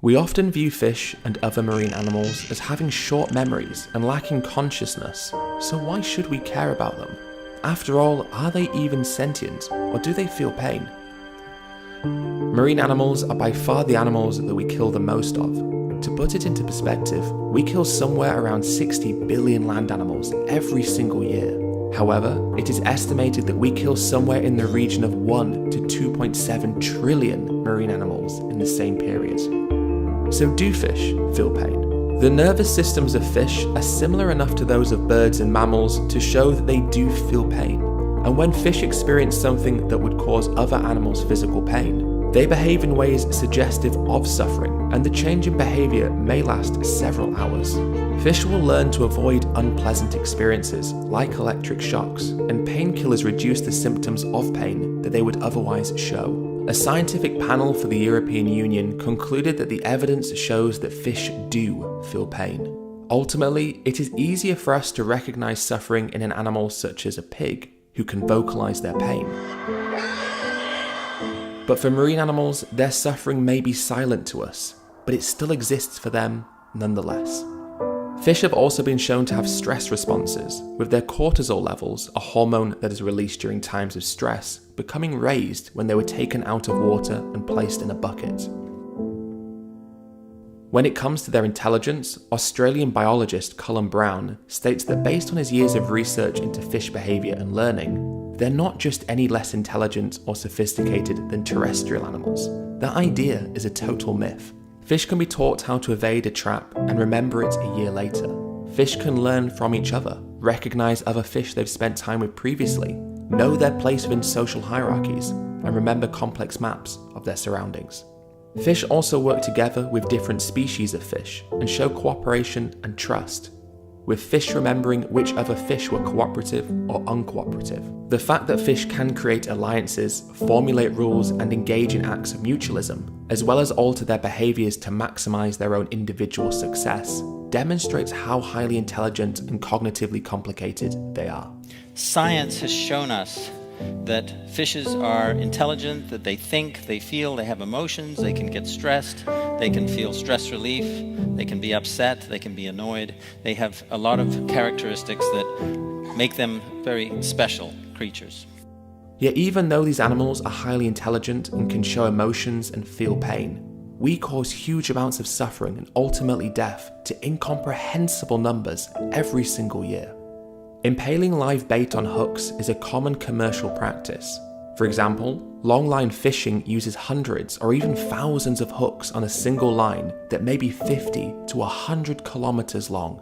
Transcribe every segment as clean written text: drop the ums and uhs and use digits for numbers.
We often view fish and other marine animals as having short memories and lacking consciousness, so why should we care about them? After all, are they even sentient, or do they feel pain? Marine animals are by far the animals that we kill the most of. To put it into perspective, we kill somewhere around 60 billion land animals every single year. However, it is estimated that we kill somewhere in the region of 1 to 2.7 trillion marine animals in the same period. So do fish feel pain? The nervous systems of fish are similar enough to those of birds and mammals to show that they do feel pain. And when fish experience something that would cause other animals physical pain, they behave in ways suggestive of suffering, and the change in behavior may last several hours. Fish will learn to avoid unpleasant experiences like electric shocks, and painkillers reduce the symptoms of pain that they would otherwise show. A scientific panel for the European Union concluded that the evidence shows that fish do feel pain. Ultimately, it is easier for us to recognize suffering in an animal such as a pig, who can vocalize their pain. But for marine animals, their suffering may be silent to us, but it still exists for them nonetheless. Fish have also been shown to have stress responses, with their cortisol levels, a hormone that is released during times of stress, becoming raised when they were taken out of water and placed in a bucket. When it comes to their intelligence, Australian biologist Colin Brown states that based on his years of research into fish behaviour and learning, they're not just any less intelligent or sophisticated than terrestrial animals. That idea is a total myth. Fish can be taught how to evade a trap and remember it a year later. Fish can learn from each other, recognise other fish they've spent time with previously, know their place within social hierarchies, and remember complex maps of their surroundings. Fish also work together with different species of fish and show cooperation and trust, with fish remembering which other fish were cooperative or uncooperative. The fact that fish can create alliances, formulate rules, and engage in acts of mutualism, as well as alter their behaviours to maximise their own individual success, demonstrates how highly intelligent and cognitively complicated they are. Science has shown us that fishes are intelligent, that they think, they feel, they have emotions, they can get stressed, they can feel stress relief, they can be upset, they can be annoyed. They have a lot of characteristics that make them very special creatures. Yet even though these animals are highly intelligent and can show emotions and feel pain, we cause huge amounts of suffering and ultimately death to incomprehensible numbers every single year. Impaling live bait on hooks is a common commercial practice. For example, longline fishing uses hundreds or even thousands of hooks on a single line that may be 50 to 100 kilometers long.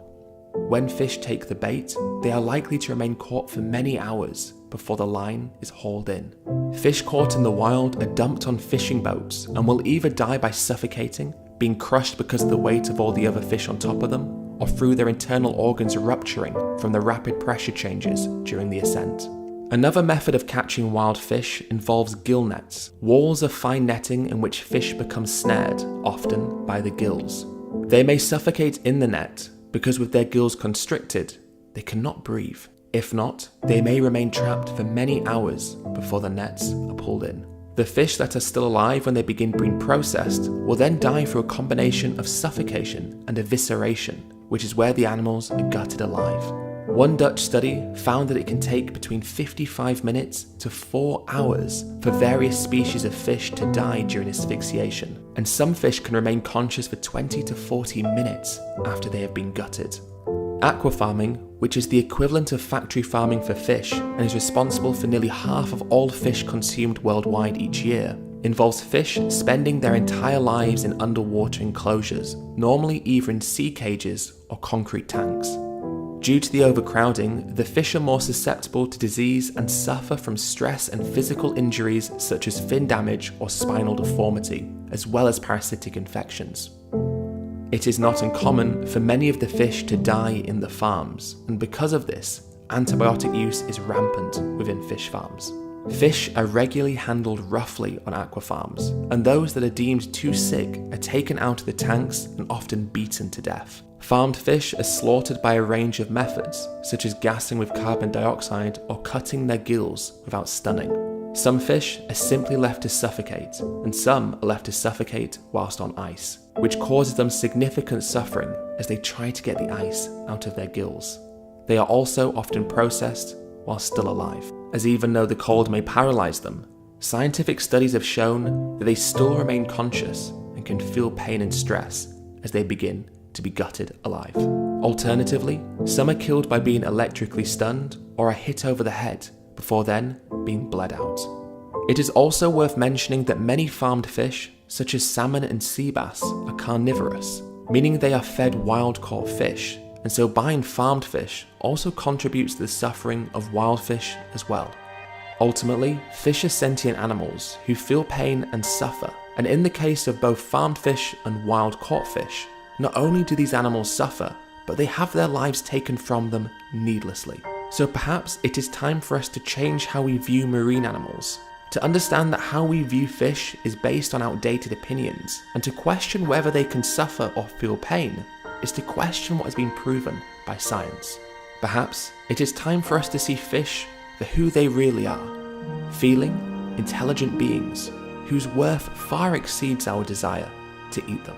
When fish take the bait, they are likely to remain caught for many hours before the line is hauled in. Fish caught in the wild are dumped on fishing boats and will either die by suffocating, being crushed because of the weight of all the other fish on top of them, or through their internal organs rupturing from the rapid pressure changes during the ascent. Another method of catching wild fish involves gill nets, walls of fine netting in which fish become snared, often by the gills. They may suffocate in the net because with their gills constricted, they cannot breathe. If not, they may remain trapped for many hours before the nets are pulled in. The fish that are still alive when they begin being processed will then die through a combination of suffocation and evisceration, which is where the animals are gutted alive. One Dutch study found that it can take between 55 minutes to 4 hours for various species of fish to die during asphyxiation, and some fish can remain conscious for 20 to 40 minutes after they have been gutted. Aquafarming, which is the equivalent of factory farming for fish and is responsible for nearly half of all fish consumed worldwide each year, involves fish spending their entire lives in underwater enclosures, normally either in sea cages or concrete tanks. Due to the overcrowding, the fish are more susceptible to disease and suffer from stress and physical injuries such as fin damage or spinal deformity, as well as parasitic infections. It is not uncommon for many of the fish to die in the farms, and because of this, antibiotic use is rampant within fish farms. Fish are regularly handled roughly on aqua farms, and those that are deemed too sick are taken out of the tanks and often beaten to death. Farmed fish are slaughtered by a range of methods, such as gassing with carbon dioxide or cutting their gills without stunning. Some fish are simply left to suffocate, and some are left to suffocate whilst on ice, which causes them significant suffering as they try to get the ice out of their gills. They are also often processed while still alive, as even though the cold may paralyze them, scientific studies have shown that they still remain conscious and can feel pain and stress as they begin to be gutted alive. Alternatively, some are killed by being electrically stunned or are hit over the head before then being bled out. It is also worth mentioning that many farmed fish, such as salmon and sea bass, are carnivorous, meaning they are fed wild-caught fish, and so buying farmed fish also contributes to the suffering of wild fish as well. Ultimately, fish are sentient animals who feel pain and suffer, and in the case of both farmed fish and wild-caught fish, not only do these animals suffer, but they have their lives taken from them needlessly. So perhaps it is time for us to change how we view marine animals, to understand that how we view fish is based on outdated opinions, and to question whether they can suffer or feel pain is to question what has been proven by science. Perhaps it is time for us to see fish for who they really are, feeling, intelligent beings whose worth far exceeds our desire to eat them.